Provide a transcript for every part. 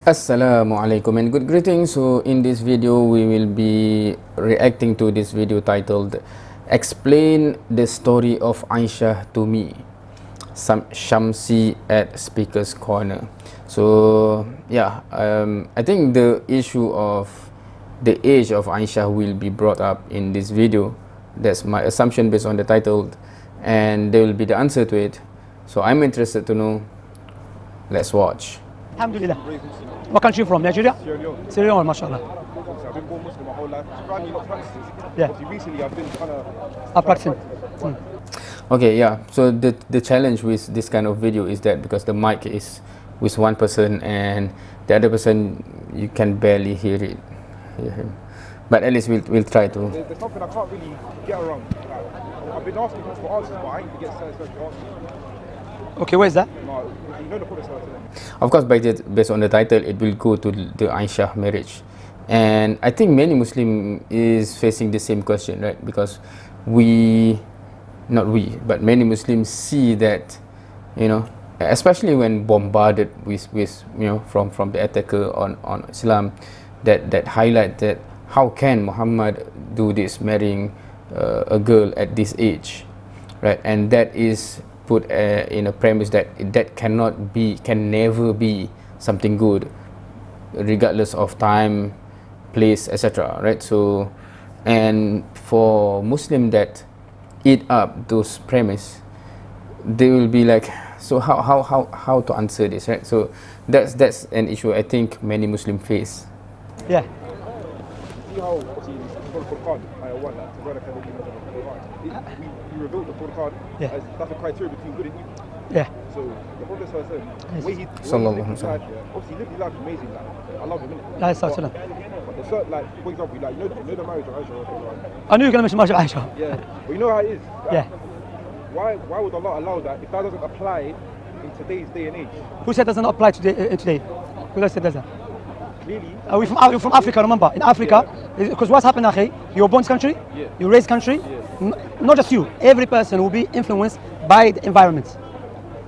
Assalamualaikum and good greetings. So in this video we will be reacting to this video titled Explain the Story of Aisha to Me, Shamsi at Speaker's Corner. So yeah, I think the issue of the age of Aisha will be brought up in this video. That's my assumption based on the title, and there will be the answer to it. So I'm interested to know. Let's watch. Alhamdulillah. What country you from? Nigeria? Sierra Leone, mashallah. I've been born Muslim my whole life. Surprisingly not practicing. Yeah. Obviously recently I've been trying to Practicing. Okay, yeah. So the challenge with this kind of video is that because the mic is with one person and the other person you can barely hear him. But at least we'll try to. there's something I can't really get around. Like, I've been asking for answers, but I ain't get satisfactory answers. Okay, where is that? No, you know the Prophet sallallahu alaihi wasallam. Of course, based on the title, it will go to the Aisha marriage, and I think many Muslim is facing the same question, right? Because but many Muslims see that, especially when bombarded with from the attacker on Islam, that highlight that how can Muhammad do this, marrying a girl at this age, right? And that is put in a premise that can never be something good, regardless of time, place, etc., right? So, and for Muslim that eat up those premise, they will be like, so how to answer this, right? So that's an issue I think many Muslim face. Yeah. See how obviously the Quran, ayah 1, that Tabaraka alladhi nazzala al-Quran. We revealed the Quran Yeah. as that's a criteria between good and evil. Yeah. So the Prophet sallallahu alaihi wasallam, the way he Sallallahu lived his alaihi life, obviously he lived his life amazing. Like, I love him, innit? Alayhi salatu But there's certain, like, for example, like you know the marriage of Aisha, right? I knew you were going to mention Masha Aisha. Yeah. But you know how it is. Like, Yeah. Why would Allah allow that if that doesn't apply in today's day and age? Who said doesn't apply today? Today? Who said doesn't? Really? We're from Africa, remember? In Africa, because what's happened, akhi? You were born in this country, Yeah. you raised country. Yeah. Not just you, every person will be influenced by the environment.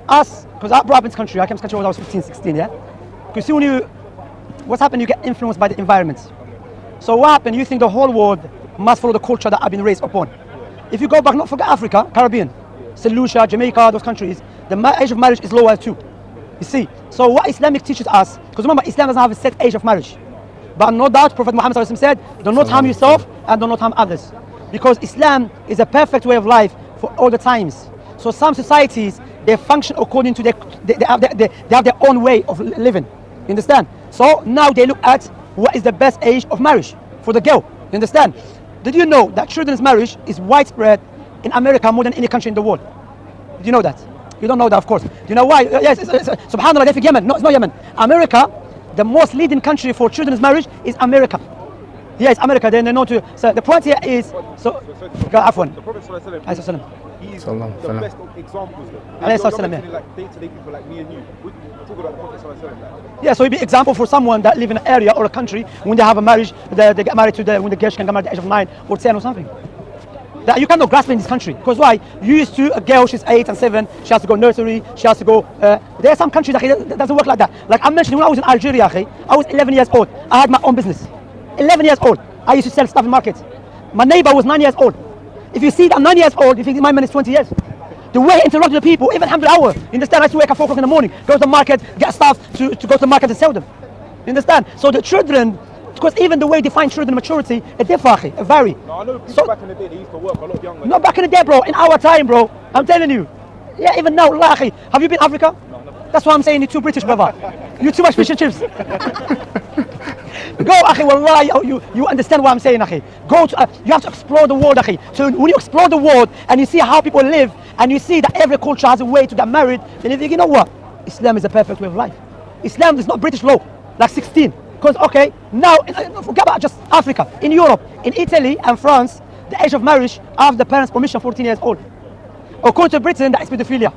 Us, because I brought up in this country, I came to this country when I was 15, 16, yeah? Because see, what's happened, you get influenced by the environment. So what happened, you think the whole world must follow the culture that I've been raised upon. If you go back, not forget Africa, Caribbean, St. Lucia, Jamaica, those countries, the age of marriage is lower too. You see, so what Islamic teaches us, because remember, Islam doesn't have a set age of marriage. But no doubt, Prophet Muhammad said, do not harm yourself and do not harm others. Because Islam is a perfect way of life for all the times. So some societies, they function according to they have their own way of living. You understand? So now they look at what is the best age of marriage for the girl. You understand? Did you know that children's marriage is widespread in America more than any country in the world? Did you know that? You don't know that, of course. Do you know why? Yes, subhanAllah, they think Yemen. No, it's not Yemen. America, the most leading country for children's marriage is America. Yes, America, they know to. So the point here is, Afwan. The Prophet sallallahu alaihi Alayhi wasallam, wasallam. he's Sallallahu the alaihi best of examples. Alayhi You're wasallam, mentioning, like day-to-day people like me and you. We talk about the Prophet sallallahu alaihi wasallam. Yeah, so it'd be example for someone that live in an area or a country when they have a marriage, they get married when the girl can get married at the age of 9 or 10 or something. That you cannot grasp in this country. Because why? You used to, a girl, she's 8 and 7, she has to go nursery, she has to go, there are some countries that doesn't work like that. Like I mentioned, when I was in Algeria, I was 11 years old. I had my own business. 11 years old. I used to sell stuff in market. My neighbor was 9 years old. If you see that I'm 9 years old, you think my man is 20 years. The way I interact with the people, even 100 hour. You understand? I used to wake up 4 o'clock in the morning, go to the market, get stuff to go to the market and sell them. You understand? So the children, because even the way they define children maturity, it differs, it vary. No, I know people back in the day, they used to work a lot younger. Not back in the day, bro. In our time, bro. I'm telling you. Yeah, even now, Lahi. Have you been Africa? No, never. That's why I'm saying you're too British, brother. You're too much fish and chips. Go, akhi, wallahi, you understand what I'm saying, akhi. Go to, you have to explore the world, akhi. So when you explore the world and you see how people live and you see that every culture has a way to get married, then you think, you know what? Islam is a perfect way of life. Islam is not British law, like 16. Because, okay, now, forget about just Africa. In Europe, in Italy and France, the age of marriage after the parents' permission, 14 years old. According to Britain, that is pedophilia.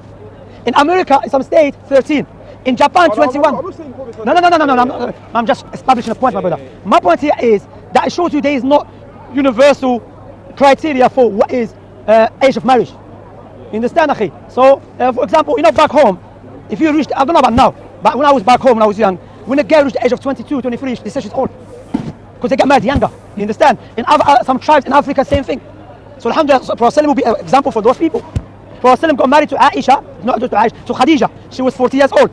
In America, in some states, 13. In Japan, 21. I'm not saying Prophet No. I'm just establishing a point, my brother. My point here is that it shows you there is not universal criteria for what is age of marriage. You understand, akhi? So, for example, back home, if you reach, I don't know about now, but when I was back home, when I was young, When a girl reaches the age of 22, 23, they say she's old. Because they get married younger. You understand? In some tribes in Africa, same thing. So alhamdulillah, Prophet will be an example for those people. Prophet got married to Aisha, not to Aisha, to Khadija. She was 40 years old.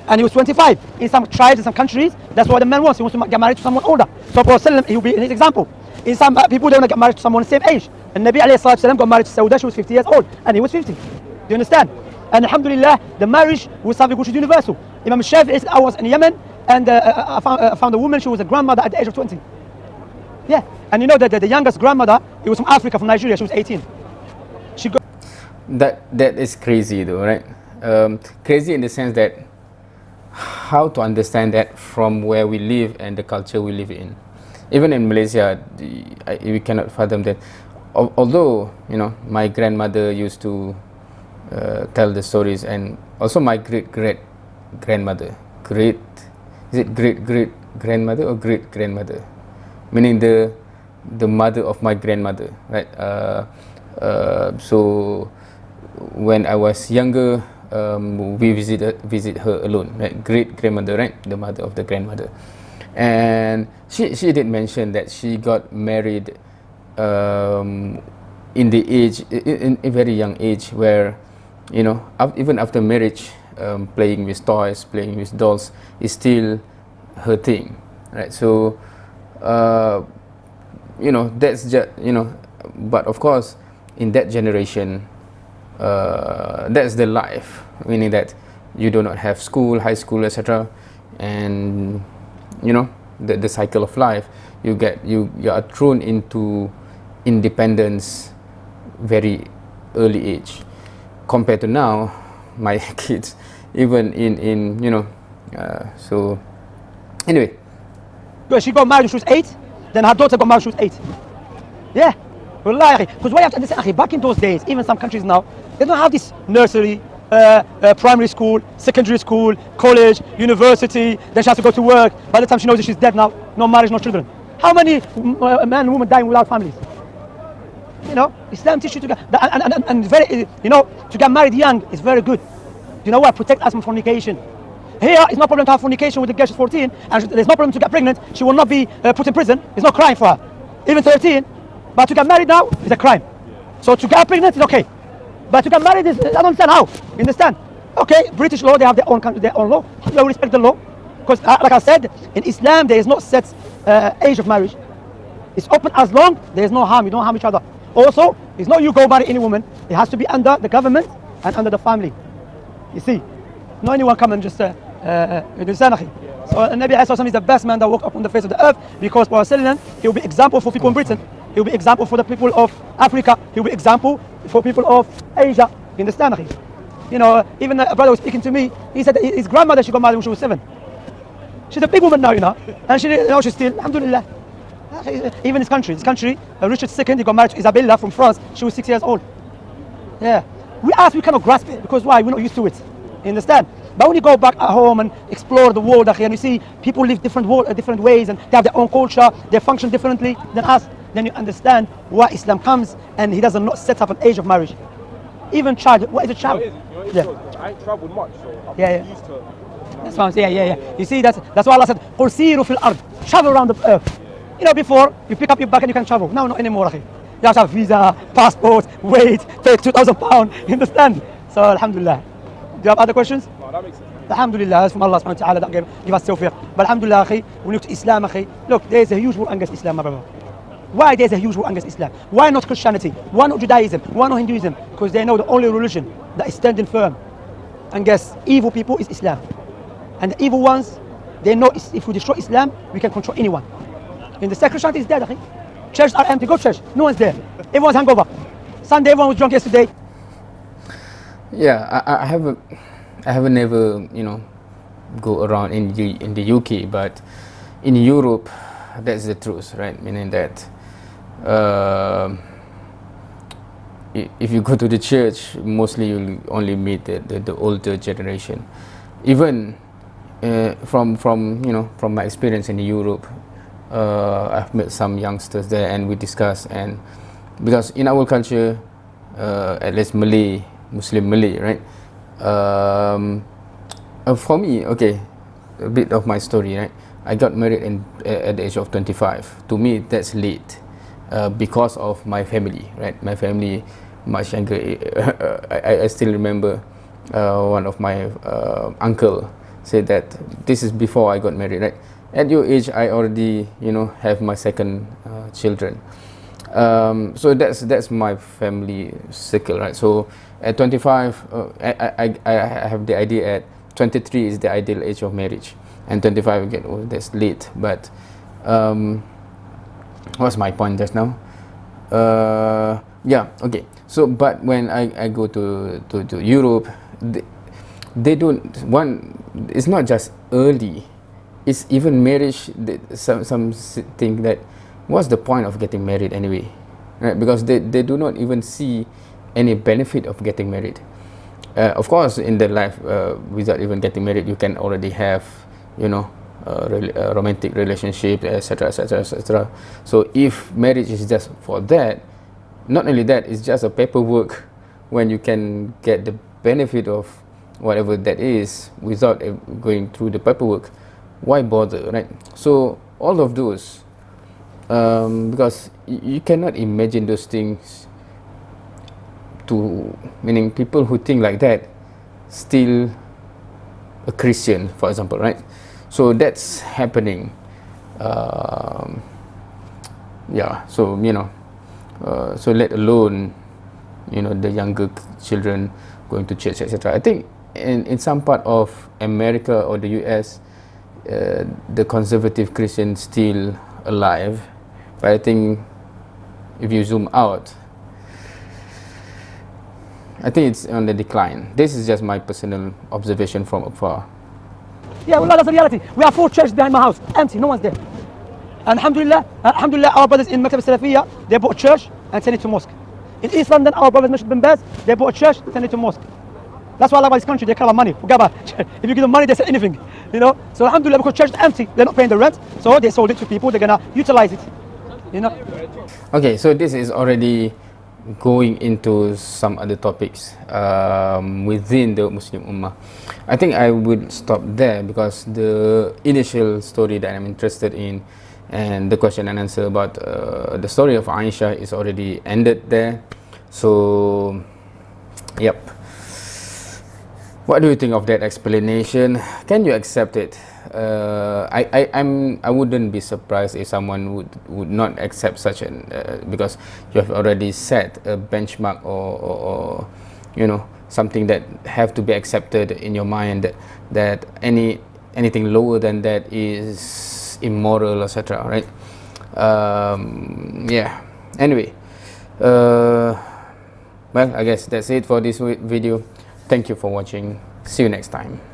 And he was 25. In some tribes, in some countries, that's what the man wants. He wants to get married to someone older. So Prophet, he will be his example. In some people, they want to get married to someone the same age. And Nabi alayhi salatu wasalam got married to Sauda, she was 50 years old. And he was 50. Do you understand? And alhamdulillah, the marriage was something which is universal. Imam Shafi'i said, I was in Yemen, and I found a woman, she was a grandmother at the age of 20. Yeah, and you know that the youngest grandmother, it was from Africa, from Nigeria, she was 18. She got That is crazy though, right? Crazy in the sense that how to understand that from where we live and the culture we live in. Even in Malaysia, we cannot fathom that. Although, you know, my grandmother used to tell the stories, and also my great-grandmother. Is it great-great-grandmother or great-grandmother? Meaning the mother of my grandmother, right? So when I was younger, we visit her alone, right? Great-grandmother, right? The mother of the grandmother. And she did mention that she got married in a very young age, where, you know, even after marriage, playing with toys, playing with dolls is still her thing, right? So you know, that's just, you know, but of course in that generation, that's the life, meaning that you do not have school, high school, etc. And you know, the cycle of life, you are thrown into independence very early age, compared to now my kids, even in you know, so anyway. She got married when she was 8, then her daughter got married when she was 8. Yeah. Wallahi, because what you have to understand, back in those days, even some countries now, they don't have this nursery, primary school, secondary school, college, university, then she has to go to work. By the time she knows that she's dead now, no marriage, no children. How many men and women dying without families? You know, Islam teaches you to get, and very, you know, to get married young is very good. You know what? Protect us from fornication. Here, it's no problem to have fornication with the girl, she's 14, and there's no problem to get pregnant. She will not be put in prison. It's no crime for her. Even 13. But to get married now is a crime. So to get pregnant is okay. But to get married is, I don't understand how. You understand? Okay, British law, they have their own country, their own law. We respect the law. Because like I said, in Islam, there is no set age of marriage. It's open as long there is no harm. You don't harm each other. Also, it's not you go marry any woman. It has to be under the government and under the family. You see? No anyone come and just So Nabi Aisha is the best man that walked up on the face of the earth, because he will be example for people in Britain. He will be example for the people of Africa. He will be example for people of Asia. You understand? You know, even a brother was speaking to me. He said that his grandmother, she got married when she was 7. She's a big woman now, you know, and she's still, alhamdulillah. Even this country, Richard II, he got married to Isabella from France. She was 6 years old. Yeah, we cannot grasp it, because why? We're not used to it. You understand? But when you go back at home and explore the world, and you see people live different ways, and they have their own culture, they function differently than us, then you understand why Islam comes, and he doesn't set up an age of marriage. Even child, what is a child? I ain't travelled much, so I'm used to. That's what I'm saying. Yeah. You see, that's why Allah said, "Qul siru fil ard," travel around the earth. You know, before you pick up your bag and you can travel. Now, not anymore. You have to have visa, passport, wait, take £2,000. You understand? So, alhamdulillah. Do you have other questions? No, that makes sense. Alhamdulillah, that's from Allah subhanahu wa ta'ala that give us tawfiq. But alhamdulillah, when you look to Islam, look, there's a huge war against Islam, my brother. Why there's a huge war against Islam? Why not Christianity? Why not Judaism? Why not Hinduism? Because they know the only religion that is standing firm against evil people is Islam. And the evil ones, they know if we destroy Islam, we can control anyone. In the Christianity is dead, churches are empty, go to church, no one's there. Everyone's hangover. Sunday, everyone was drunk yesterday. Yeah, I haven't never, you know, go around in the UK, but in Europe, that's the truth, right? Meaning that if you go to the church, mostly you'll only meet the older generation. Even from my experience in Europe, I've met some youngsters there, and we discuss, and because in our culture, at least Muslim Malay, right? For me, okay, a bit of my story, right? I got married at the age of 25. To me, that's late because of my family, right? My family much younger. I still remember one of my uncle said that this is before I got married, right? At your age, I already, you know, have my second children. So that's my family circle, right? So at 25, I have the idea at 23 is the ideal age of marriage, and 25 again, oh, that's late. But what's my point just now? Yeah, okay. So but when I go to Europe, they don't one. It's not just early. It's even marriage. Some think that what's the point of getting married anyway, right? Because they do not even see any benefit of getting married. Of course, in their life, without even getting married, you can already have, you know, romantic relationship, etc., etc., etc. So if marriage is just for that, not only that, it's just a paperwork when you can get the benefit of whatever that is without going through the paperwork. Why bother, right? So all of those, because you cannot imagine those things to, meaning people who think like that still a Christian, for example, right? So that's happening. Yeah, so you know, so let alone, you know, the younger children going to church, etc. I think in some part of America or the US, the conservative Christians still alive, but I think if you zoom out, I think it's on the decline. This is just my personal observation from afar. Yeah, well, that's the reality. We have 4 churches behind my house, empty, no one's there. And alhamdulillah, our brothers in Maktab Salafiyya, they bought a church and sent it to mosque. In East London, our brothers Masjid bin Baz, they bought a church and sent it to mosque. That's why I like this country, they care about money. Forget about if you give them money, they sell anything, you know. So alhamdulillah, because church is empty, they're not paying the rent, so they sold it to people, they're gonna utilize it, you know. Okay, so this is already going into some other topics within the Muslim Ummah. I think I would stop there because the initial story that I'm interested in and the question and answer about the story of Aisha is already ended there. So, yep. What do you think of that explanation? Can you accept it? I wouldn't be surprised if someone would not accept such an because you have already set a benchmark or you know, something that have to be accepted in your mind, that anything lower than that is immoral, etc., right? Yeah, anyway, well, I guess that's it for this video. Thank you for watching. See you next time.